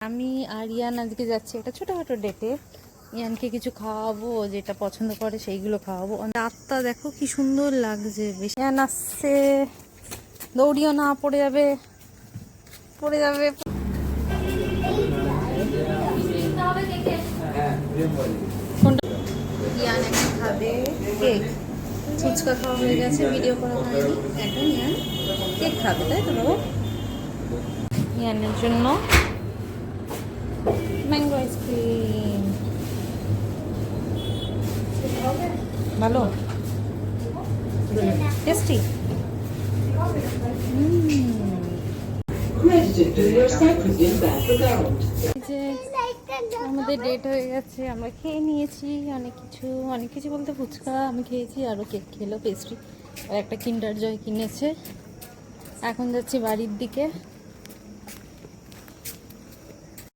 আমি আর ইয়ান আজকে যাচ্ছি একটা ছোটখাটো ডেটে। ইয়ানকে কিছু খাওয়াবো, যেটা পছন্দ করে সেইগুলো খাওয়াবো। রাতটা দেখো কি সুন্দর লাগছে। বেশি ইয়ান আসছে, দৌড়িও না, পড়ে যাবে পড়ে যাবে। ইয়ান এখন খাবে কেক। ফুচকা খাওয়া হয়ে গেছে, ভিডিও করা হয়নি। এখন ইয়ান কেক খাবে, তাই তো বাবা? ইয়ানের জন্য ম্যাঙ্গো আইসক্রিম। ভালো টেস্টি। আমাদের ডেট হয়ে গেছে, আমরা খেয়ে নিয়েছি অনেক কিছু বলতে ফুচকা আমি খেয়েছি, আরও কেক খেলো, পেস্ট্রি, আর একটা কিন্ডার জয় কিনেছে। এখন যাচ্ছি বাড়ির দিকে।